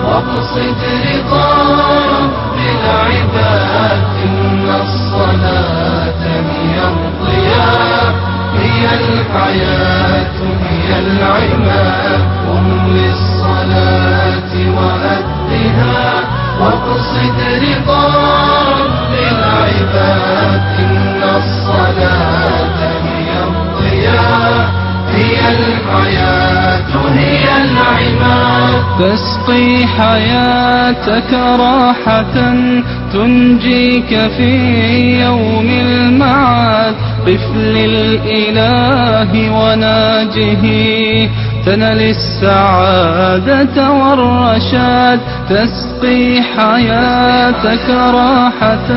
واقصد رضا رب العباد إن الصلاة هي الضياء هي الحياة هي العماد قم للصلاة وأدها واقصد رضا رب العباد إن الصلاة هي الضياء هي الحياة هي العماد تسقي حياتك راحة تنجيك في يوم المعاد قف للإله وناجه تنل السعادة والرشاد تسقي حياتك راحة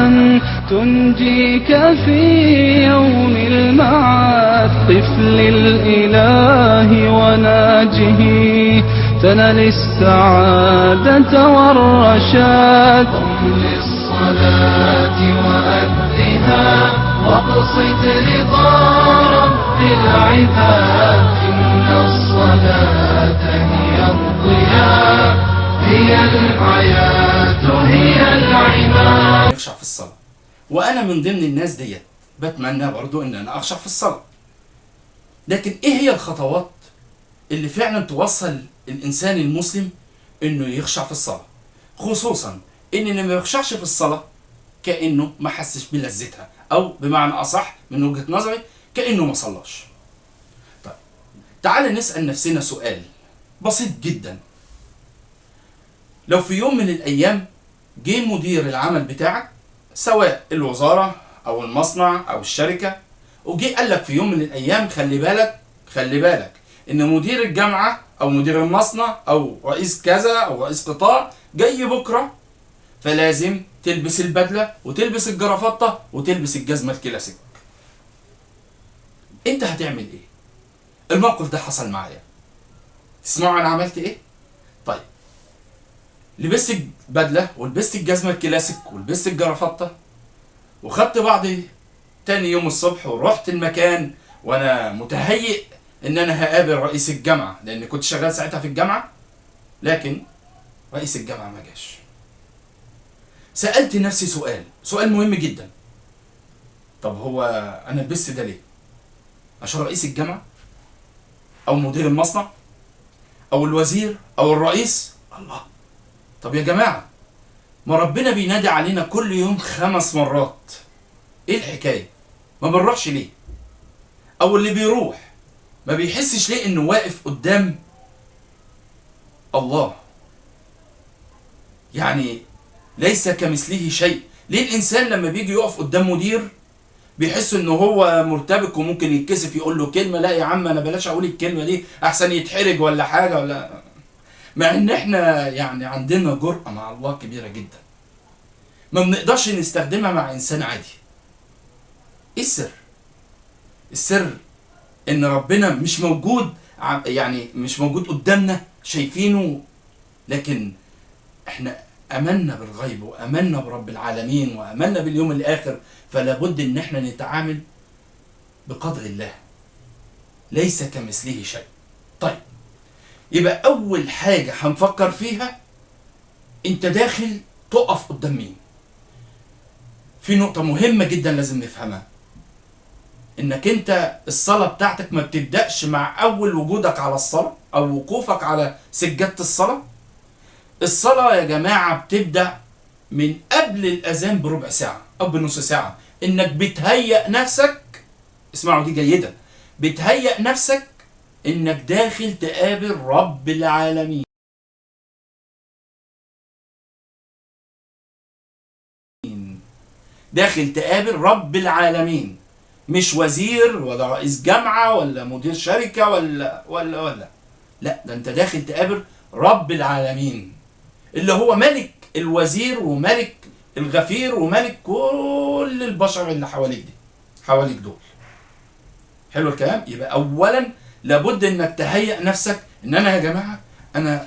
تنجيك في يوم المعاد قف للإله وناجه تنل السعادة والرشاد قم للصلاة وأدها واقصد رضا رب العباد إن الصلاة هي الضياء هي الحياة هي العماد. يخشع في الصلاة، وأنا من ضمن الناس ديت بتمنى برضو إن أنا أخشع في الصلاة. لكن إيه هي الخطوات اللي فعلا توصل الإنسان المسلم إنه يخشع في الصلاة؟ خصوصا إن اللي ما يخشعش في الصلاة كأنه ما حسش بلذتها، أو بمعنى أصح من وجهة نظري كأنه ما صلاش. طيب تعال نسأل نفسنا سؤال بسيط جدا. لو في يوم من الأيام جه مدير العمل بتاعك سواء الوزارة أو المصنع أو الشركة وجه قال لك في يوم من الأيام خلي بالك إن مدير الجامعة أو مدير المصنع أو رئيس كذا أو رئيس قطاع جاي بكرة، فلازم تلبس البدلة وتلبس الجرافطة وتلبس الجزمة الكلاسيك. انت هتعمل ايه؟ الموقف ده حصل معايا، تسمعوا انا عملت ايه؟ طيب لبست البدلة ولبست الجزمة الكلاسيك ولبست الجرافطة وخدت بعضي تاني يوم الصبح ورحت المكان وانا متهيئ ان انا هقابل رئيس الجامعة، لان كنت شغال ساعتها في الجامعة. لكن رئيس الجامعة ما جاش. سألت نفسي سؤال مهم جدا. طب هو انا لبست ده ليه؟ عشان رئيس الجامعة او مدير المصنع او الوزير او الرئيس؟ الله، طب يا جماعة ما ربنا بينادي علينا كل يوم 5 مرات، ايه الحكاية؟ ما بنروحش ليه؟ او اللي بيروح ما بيحسش ليه انه واقف قدام الله؟ يعني ليس كمثله شيء. ليه الانسان لما بيجي يقف قدام مدير بيحس انه هو مرتبك وممكن يتكسف يقول له كلمة؟ لا يا عم انا بلاش اقول الكلمة دي احسن يتحرج ولا حاجة ولا، مع ان احنا يعني عندنا جرأة مع الله كبيرة جدا ما بنقدرش نستخدمها مع انسان عادي. ايه السر؟ السر ان ربنا مش موجود، يعني مش موجود قدامنا شايفينه، لكن احنا امنا بالغيب وامنا برب العالمين وامنا باليوم الاخر، فلا بد ان احنا نتعامل بقدر الله، ليس كمثله شيء. طيب يبقى اول حاجة هنفكر فيها انت داخل تقف قدام مين. في نقطة مهمة جدا لازم نفهمها، انك انت الصلاة بتاعتك ما بتبدأش مع اول وجودك على الصلاة او وقوفك على سجادة الصلاة. الصلاة يا جماعة بتبدأ من قبل الأذان بربع ساعة أو بنص ساعة، إنك بتهيأ نفسك، اسمعوا دي جيدا، بتهيأ نفسك إنك داخل تقابل رب العالمين. داخل تقابل رب العالمين، مش وزير ولا رئيس جامعة ولا مدير شركة ولا لا، ده أنت داخل تقابل رب العالمين اللي هو ملك الوزير وملك الغفير وملك كل البشر اللي حواليك دول. حلو الكلام؟ يبقى اولا لابد انك تهيئ نفسك ان انا يا جماعه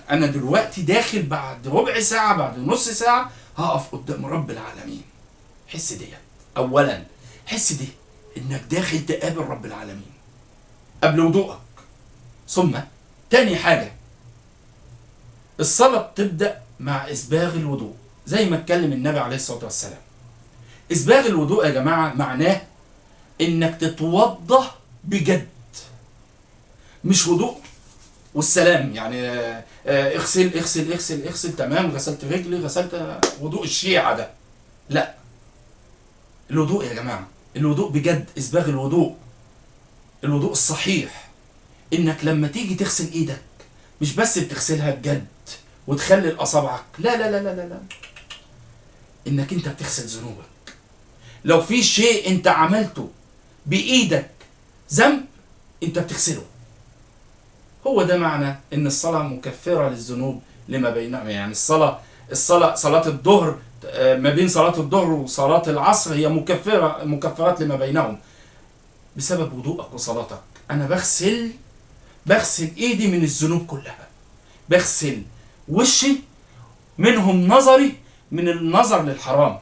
انا دلوقتي داخل بعد ربع ساعه بعد نص ساعه هقف قدام رب العالمين. حس دي اولا، حس دي انك داخل تقابل رب العالمين قبل وضوءك، ثم تاني حاجة، الصلاة بتبدأ مع إسباغ الوضوء زي ما اتكلم النبي عليه الصلاة والسلام. إسباغ الوضوء يا جماعة معناه إنك تتوضأ بجد، مش وضوء والسلام يعني اغسل اغسل اغسل اغسل تمام، غسلت رجلي غسلت، وضوء الشيعة ده لا. الوضوء يا جماعة، الوضوء بجد، إسباغ الوضوء، الوضوء الصحيح، إنك لما تيجي تغسل إيدك مش بس بتغسلها بجد وتخلل أصابعك، لا لا لا لا لا لا، إنك أنت بتغسل ذنوبك. لو في شيء أنت عملته بإيدك ذنب أنت بتغسله. هو ده معنى إن الصلاة مكفرة للذنوب لما بينهم. يعني صلاة الظهر، ما بين صلاة الظهر وصلاة العصر هي مكفرات لما بينهم بسبب وضوءك وصلاتك. أنا بغسل إيدي من الذنوب كلها، بغسل وشي منهم، نظري من النظر للحرام.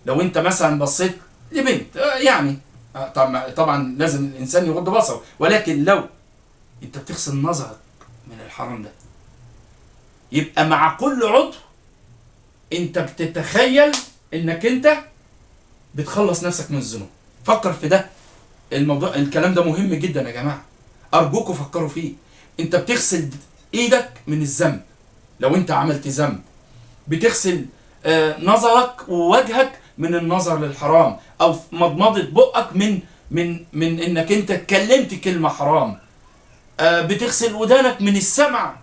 لو أنت مثلا بصيت لبنت يعني طبعا لازم الإنسان يغض بصره، ولكن لو أنت بتغسل نظرك من الحرام ده، يبقى مع كل عضو أنت بتتخيل إنك أنت بتخلص نفسك من الذنوب. فكر في ده، الكلام ده مهم جدا يا جماعة، أرجوكوا فكروا فيه. أنت بتغسل إيدك من الذنب لو أنت عملت ذنب، بتغسل نظرك ووجهك من النظر للحرام، أو مضمضة بقك من إنك أنت اتكلمت كلمة حرام، بتغسل ودانك من السمع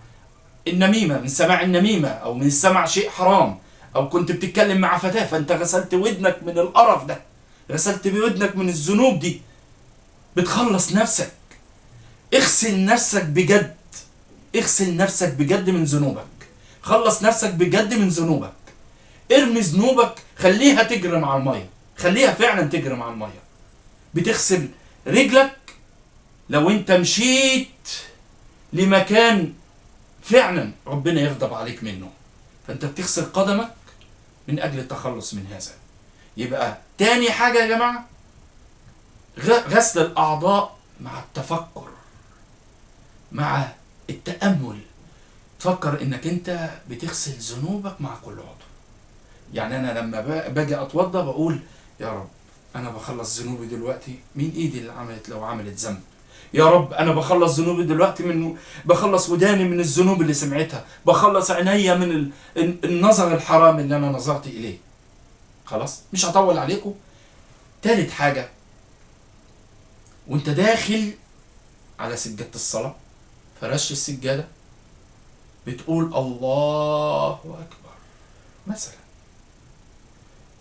النميمة، من سماع النميمة، أو من السمع شيء حرام، أو كنت بتتكلم مع فتاة فأنت غسلت ودنك من القرف ده، غسلت بودنك من الذنوب دي، بتخلص نفسك. اغسل نفسك بجد، اغسل نفسك بجد من ذنوبك، خلص نفسك بجد من ذنوبك، ارمي ذنوبك، خليها تجري مع المية، خليها فعلا تجري مع المية. بتغسل رجلك لو انت مشيت لمكان فعلا ربنا يغضب عليك منه، فانت بتغسل قدمك من اجل التخلص من هذا. يبقى تاني حاجة يا جماعة، غسل الأعضاء مع التفكر، مع التأمل. تفكر إنك أنت بتغسل ذنوبك مع كل عضو. يعني أنا لما باجي أتوضى بقول يا رب أنا بخلص ذنوبي دلوقتي من إيدي اللي لو عملت ذنب. يا رب أنا بخلص ذنوبي دلوقتي بخلص وداني من الذنوب اللي سمعتها، بخلص عينيا من النظر الحرام اللي أنا نظرت إليه. خلاص مش هطول عليكم. تالت حاجة، وانت داخل على سجادة الصلاة، فرش السجادة، بتقول الله أكبر مثلا.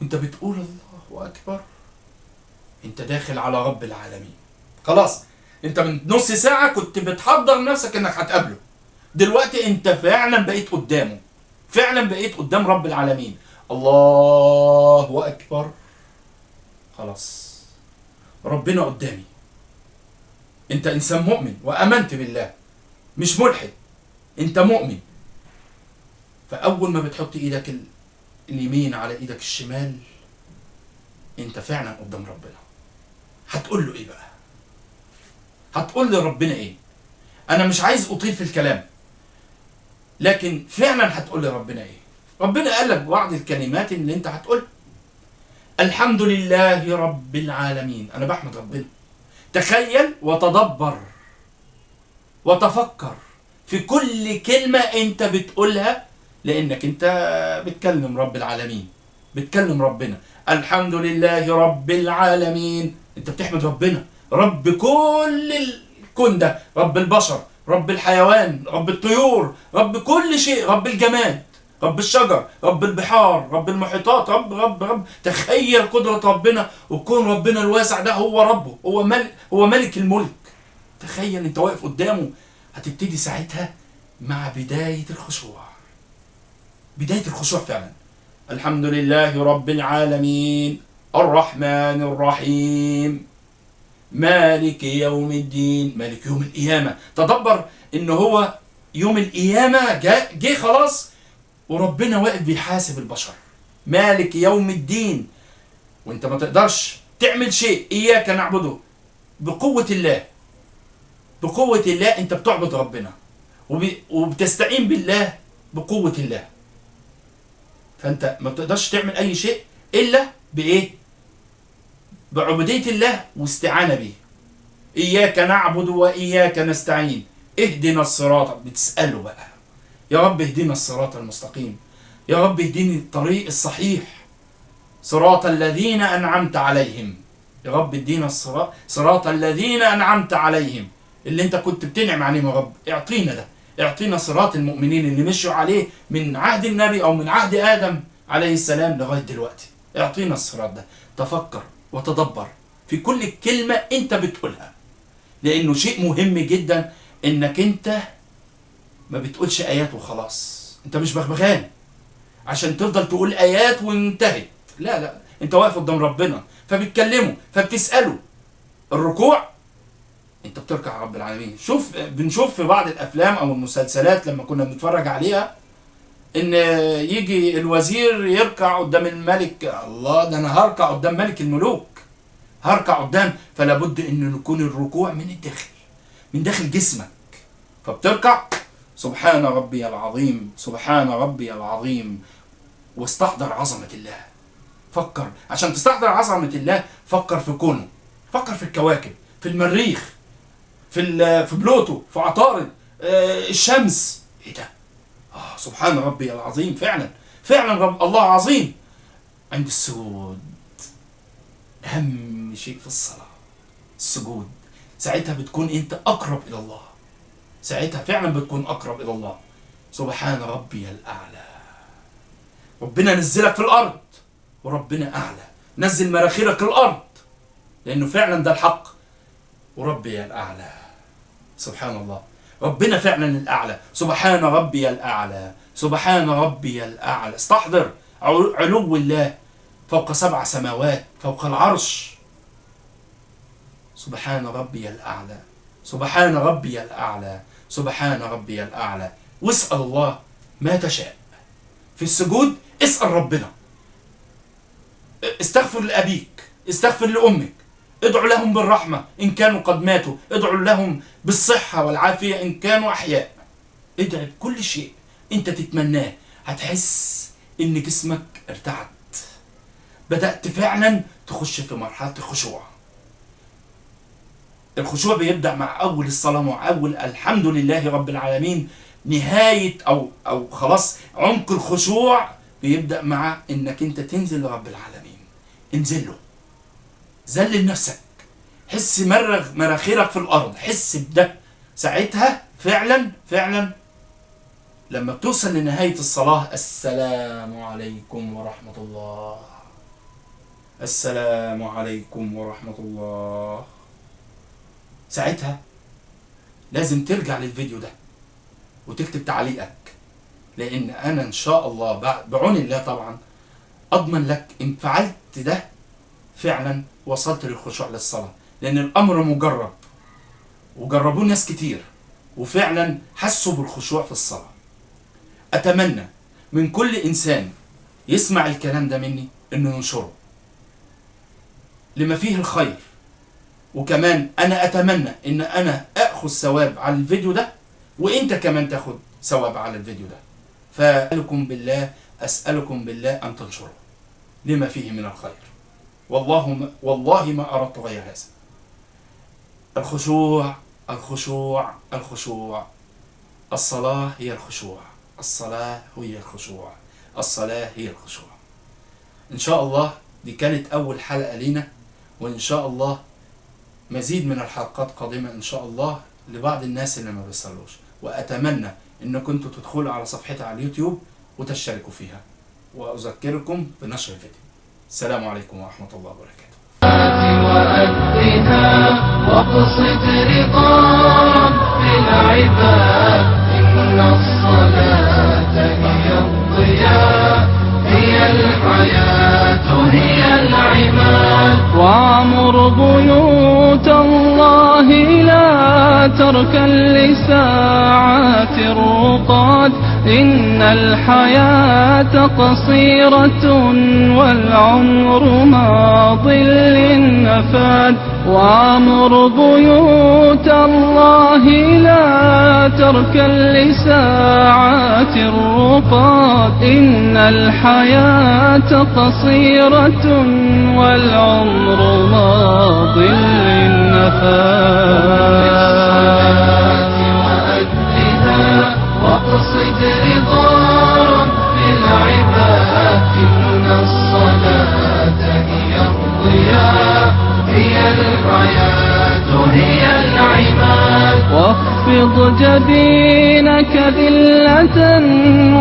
وانت بتقول الله أكبر انت داخل على رب العالمين. خلاص انت من نص ساعة كنت بتحضر نفسك انك هتقابله، دلوقتي انت فعلا بقيت قدامه، فعلا بقيت قدام رب العالمين. الله أكبر، خلاص ربنا قدامي. انت انسان مؤمن وامنت بالله، مش ملحد، انت مؤمن. فاول ما بتحط ايدك اليمين على ايدك الشمال انت فعلا قدام ربنا. هتقول له ايه بقى؟ هتقول لربنا ايه؟ انا مش عايز اطيل في الكلام، لكن فعلا هتقول لربنا ايه؟ ربنا قال لك بعض الكلمات اللي انت هتقولها. الحمد لله رب العالمين، انا بحمد ربنا. تخيل وتدبر وتفكر في كل كلمة انت بتقولها، لانك انت بتكلم رب العالمين، بتكلم ربنا. الحمد لله رب العالمين، انت بتحمد ربنا، رب كل الكون ده، رب البشر، رب الحيوان، رب الطيور، رب كل شيء، رب الجماد، رب الشجر، رب البحار، رب المحيطات، رب. تخيل قدرة ربنا وكون ربنا الواسع ده هو ربه، هو ملك الملك. تخيل انت واقف قدامه. هتبتدي ساعتها مع بداية الخشوع، بداية الخشوع فعلا. الحمد لله رب العالمين الرحمن الرحيم مالك يوم الدين، مالك يوم القيامة. تدبر ان هو يوم القيامة جه خلاص، وربنا واقف بيحاسب البشر. مالك يوم الدين، وانت ما تقدرش تعمل شيء. اياك نعبده، بقوة الله، بقوة الله انت بتعبد ربنا، وبتستعين بالله بقوة الله. فانت ما بتقدرش تعمل اي شيء الا بايه؟ بعبودية الله واستعانة به. اياك نعبد واياك نستعين اهدنا الصراط، بتسأله بقى يا رب اهدنا الصراط المستقيم، يا رب اهديني الطريق الصحيح، صراط الذين أنعمت عليهم، يا رب ادينا صراط الذين أنعمت عليهم، اللي انت كنت بتنعم عليهم يا رب اعطينا ده، اعطينا صراط المؤمنين اللي مشوا عليه من عهد النبي او من عهد آدم عليه السلام لغاية دلوقتي، اعطينا الصراط ده. تفكر وتدبر في كل كلمة انت بتقولها، لانه شيء مهم جدا انك انت ما بتقولش ايات وخلاص، انت مش بغبغان عشان تفضل تقول ايات وانتهت، لا لا، انت واقف قدام ربنا فبتكلمه فبتسأله. الركوع انت بتركع رب العالمين. بنشوف في بعض الافلام او المسلسلات لما كنا بنتفرج عليها ان يجي الوزير يركع قدام الملك، الله ده انا هركع قدام ملك الملوك، هركع قدام، فلا بد ان يكون الركوع من الداخل، من داخل جسمك. فبتركع سبحان ربي العظيم سبحان ربي العظيم، واستحضر عظمة الله. فكر عشان تستحضر عظمة الله، فكر في كونه، فكر في الكواكب، في المريخ، في بلوتو، في عطارد، الشمس. ايه ده؟ سبحان ربي العظيم. فعلا رب الله عظيم. عند السجود اهم شيء في الصلاة السجود، ساعتها بتكون انت اقرب الى الله، ساعتها فعلا بتكون اقرب الى الله. سبحان ربي الاعلى. ربنا نزلك في الارض وربنا اعلى، نزل مراخيرك الارض لانه فعلا ده الحق. وربي الاعلى سبحان الله، ربنا فعلا الاعلى. سبحان ربي الاعلى سبحان ربي الاعلى. استحضر علو الله فوق 7 سماوات، فوق العرش. سبحان ربي الاعلى سبحان ربي الاعلى سبحان ربي الاعلى. واسال الله ما تشاء في السجود. اسال ربنا، استغفر لأبيك، استغفر لأمك، ادعو لهم بالرحمة إن كانوا قد ماتوا، ادعو لهم بالصحة والعافية إن كانوا أحياء. ادعي بكل شيء أنت تتمناه، هتحس إن جسمك ارتعد، بدأت فعلا تخش في مرحلة الخشوع. الخشوع بيبدأ مع أول الصلاة، مع أول الحمد لله رب العالمين. نهاية أو خلاص عمق الخشوع بيبدأ مع إنك أنت تنزل لرب العالمين. انزل له، ذلل نفسك، حس مراخيرك في الأرض، حس بده. ساعتها فعلا لما بتوصل لنهاية الصلاة، السلام عليكم ورحمة الله، السلام عليكم ورحمة الله، ساعتها لازم ترجع للفيديو ده وتكتب تعليقك، لأن أنا إن شاء الله بعون الله طبعا أضمن لك إن فعلت ده فعلا وصلت للخشوع للصلاة، لأن الأمر مجرب وجربوه ناس كتير وفعلا حسوا بالخشوع في الصلاة. أتمنى من كل إنسان يسمع الكلام ده مني إنه ينشره لما فيه الخير، وكمان أنا أتمنى إن أنا أخذ ثواب على الفيديو ده، وإنت كمان تاخد ثواب على الفيديو ده. أسألكم بالله أن تنشروا لما فيه من الخير. والله ما أردت غير هذا. الخشوع الخشوع الخشوع. الصلاة هي الخشوع، الصلاة هي الخشوع، الصلاة هي الخشوع. إن شاء الله دي كانت أول حلقة لينا، وإن شاء الله مزيد من الحلقات قادمة إن شاء الله لبعض الناس اللي ما بيصلوش. وأتمنى إنكم كنتوا تدخلوا على صفحتي على اليوتيوب وتشتركوا فيها، وأذكركم بنشر الفيديو. السلام عليكم ورحمة الله وبركاته. وأدها واقصد رضا رب العباد، إن الصلاة هي الضياء، هي الحياة، هي العماد. وعمر بيوت الله لا تركا لساعات الرقاد، إن الحياة قصيرة والعمر ماض للنفاد وعمر بيوت الله لا تركا لساعات الرقاد إن الحياة قصيرة والعمر ماض للنفاد واقصد رضا رب العباد إن الصلاة هي الضياء هي الحياة هي العماد واخفض جبينك ذلة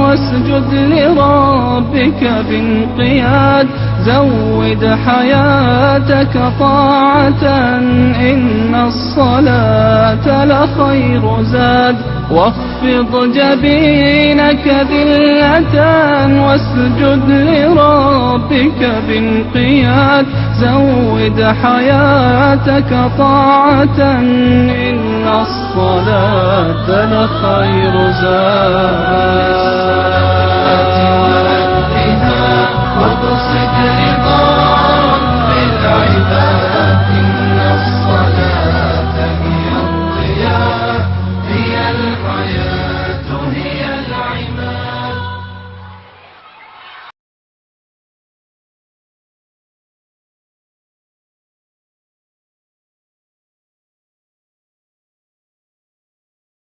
واسجد لربك بانقياد زود حياتك طاعة إن الصلاة لخير زاد واخفض جبينك ذلة واسجد لربك بانقياد زود حياتك طاعة إن الصلاة لخير زاد